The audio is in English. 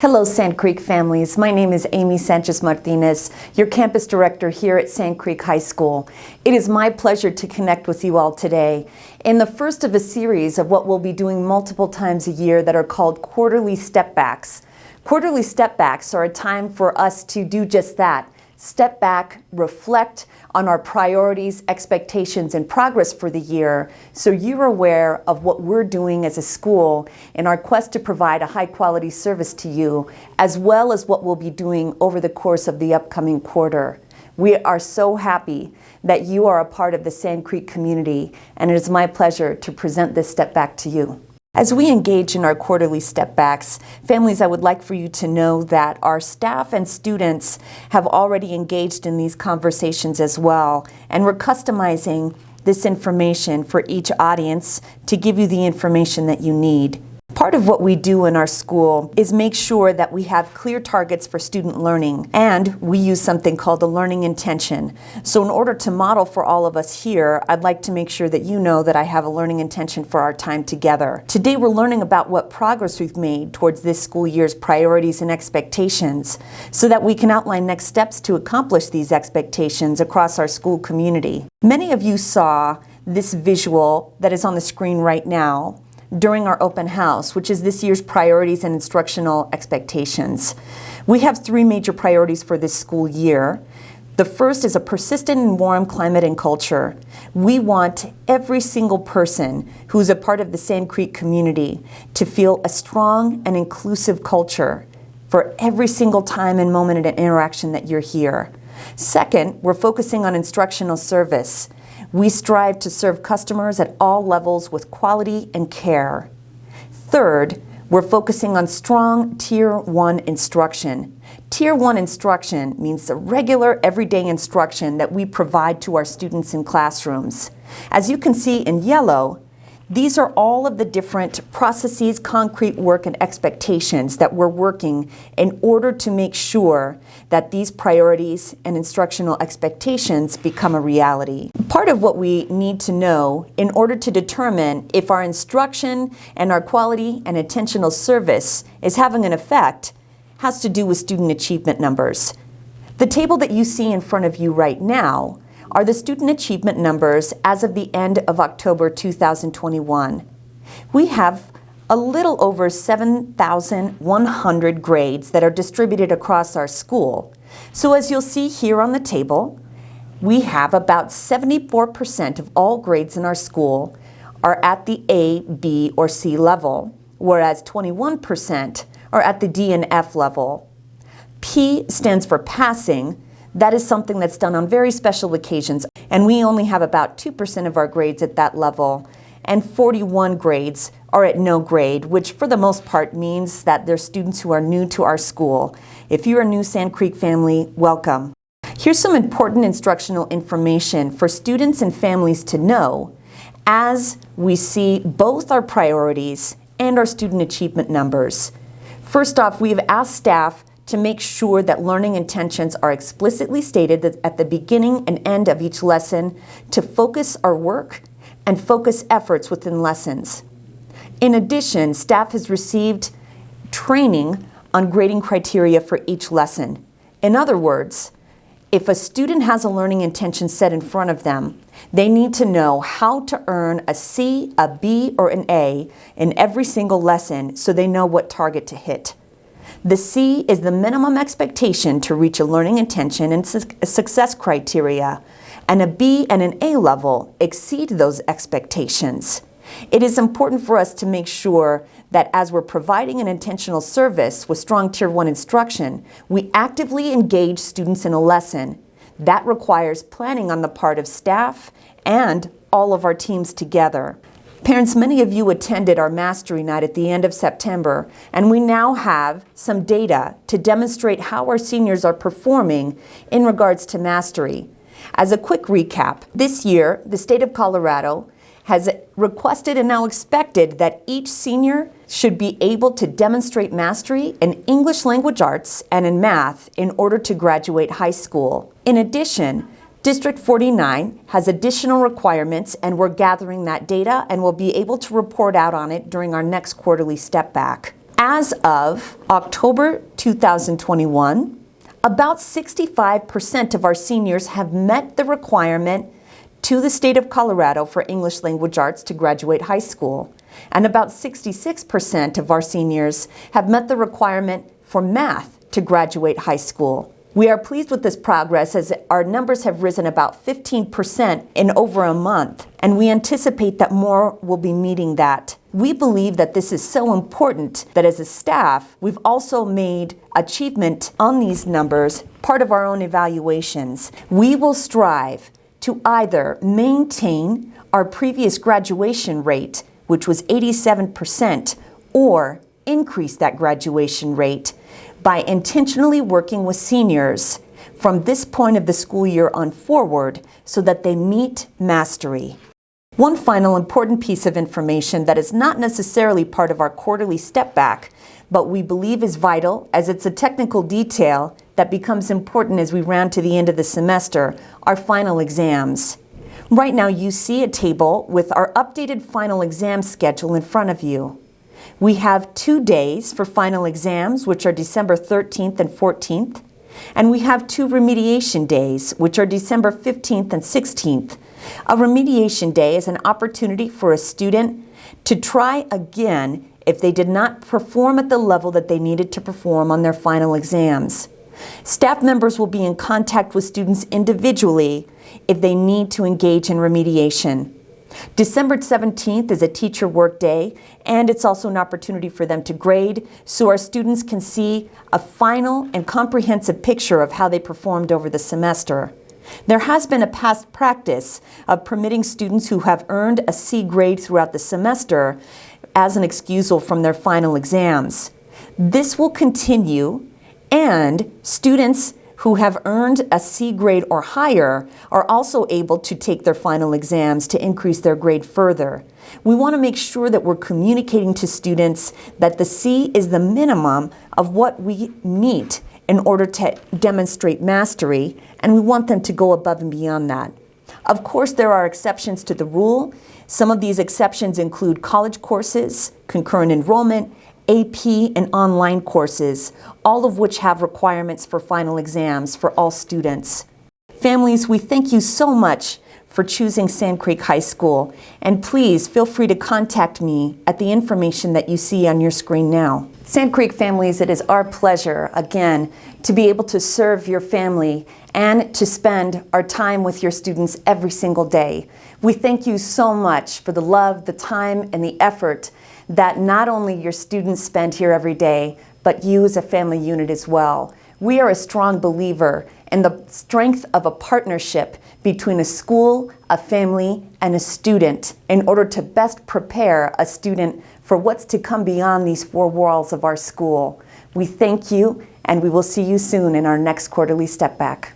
Hello, Sand Creek families. My name is Amy Sanchez Martinez, your campus director here at Sand Creek High School. It is my pleasure to connect with you all today in the first of a series of what we'll be doing multiple times a year that are called quarterly step backs. Quarterly step backs are a time for us to do just that. Step back, reflect on our priorities, expectations, and progress for the year so you're aware of what we're doing as a school in our quest to provide a high-quality service to you, as well as what we'll be doing over the course of the upcoming quarter. We are so happy that you are a part of the Sand Creek community, and it is my pleasure to present this step back to you. As we engage in our quarterly step backs, families, I would like for you to know that our staff and students have already engaged in these conversations as well, and we're customizing this information for each audience to give you the information that you need. Part of what we do in our school is make sure that we have clear targets for student learning, and we use something called the learning intention. So in order to model for all of us here, I'd like to make sure that you know that I have a learning intention for our time together. Today we're learning about what progress we've made towards this school year's priorities and expectations so that we can outline next steps to accomplish these expectations across our school community. Many of you saw this visual that is on the screen right now during our open house, which is this year's priorities and instructional expectations. We have three major priorities for this school year. The first is a persistent and warm climate and culture. We want every single person who's a part of the Sand Creek community to feel a strong and inclusive culture for every single time and moment and interaction that you're here. Second, we're focusing on instructional service. We strive to serve customers at all levels with quality and care. Third, we're focusing on strong Tier 1 instruction. Tier 1 instruction means the regular, everyday instruction that we provide to our students in classrooms. As you can see in yellow, these are all of the different processes, concrete work, and expectations that we're working in order to make sure that these priorities and instructional expectations become a reality. Part of what we need to know in order to determine if our instruction and our quality and intentional service is having an effect has to do with student achievement numbers. The table that you see in front of you right now are the student achievement numbers as of the end of October 2021. We have a little over 7,100 grades that are distributed across our school. So as you'll see here on the table, we have about 74% of all grades in our school are at the A, B, or C level, whereas 21% are at the D and F level. P stands for passing. That is something that's done on very special occasions, and we only have about 2% of our grades at that level, and 41 grades are at no grade, which for the most part means that they're students who are new to our school. If you're a new Sand Creek family, welcome. Here's some important instructional information for students and families to know as we see both our priorities and our student achievement numbers. First off, we have asked staff to make sure that learning intentions are explicitly stated at the beginning and end of each lesson to focus our work and focus efforts within lessons. In addition, staff has received training on grading criteria for each lesson. In other words, if a student has a learning intention set in front of them, they need to know how to earn a C, a B, or an A in every single lesson so they know what target to hit. The C is the minimum expectation to reach a learning intention and success criteria, and a B and an A level exceed those expectations. It is important for us to make sure that as we're providing an intentional service with strong Tier 1 instruction, we actively engage students in a lesson. That requires planning on the part of staff and all of our teams together. Parents, many of you attended our Mastery Night at the end of September, and we now have some data to demonstrate how our seniors are performing in regards to mastery. As a quick recap, this year, the state of Colorado has requested and now expected that each senior should be able to demonstrate mastery in English language arts and in math in order to graduate high school. In addition, District 49 has additional requirements, and we're gathering that data and we'll be able to report out on it during our next quarterly step back. As of October 2021, about 65% of our seniors have met the requirement to the state of Colorado for English Language Arts to graduate high school. And about 66% of our seniors have met the requirement for math to graduate high school. We are pleased with this progress as our numbers have risen about 15% in over a month, and we anticipate that more will be meeting that. We believe that this is so important that as a staff, we've also made achievement on these numbers part of our own evaluations. We will strive to either maintain our previous graduation rate, which was 87%, or increase that graduation rate by intentionally working with seniors from this point of the school year on forward so that they meet mastery. One final important piece of information that is not necessarily part of our quarterly step back, but we believe is vital as it's a technical detail that becomes important as we round to the end of the semester, our final exams. Right now you see a table with our updated final exam schedule in front of you. We have 2 days for final exams, which are December 13th and 14th, and we have 2 remediation days, which are December 15th and 16th. A remediation day is an opportunity for a student to try again if they did not perform at the level that they needed to perform on their final exams. Staff members will be in contact with students individually if they need to engage in remediation. December 17th is a teacher work day, and it's also an opportunity for them to grade so our students can see a final and comprehensive picture of how they performed over the semester. There has been a past practice of permitting students who have earned a C grade throughout the semester as an excusal from their final exams. This will continue, and students who have earned a C grade or higher are also able to take their final exams to increase their grade further. We want to make sure that we're communicating to students that the C is the minimum of what we meet in order to demonstrate mastery, and we want them to go above and beyond that. Of course, there are exceptions to the rule. Some of these exceptions include college courses, concurrent enrollment, AP, and online courses, all of which have requirements for final exams for all students. Families, we thank you so much for choosing Sand Creek High School, and please feel free to contact me at the information that you see on your screen now. Sand Creek families, it is our pleasure, again, to be able to serve your family and to spend our time with your students every single day. We thank you so much for the love, the time, and the effort that not only your students spend here every day, but you as a family unit as well. We are a strong believer in the strength of a partnership between a school, a family, and a student in order to best prepare a student for what's to come beyond these 4 walls of our school. We thank you, and we will see you soon in our next quarterly step back.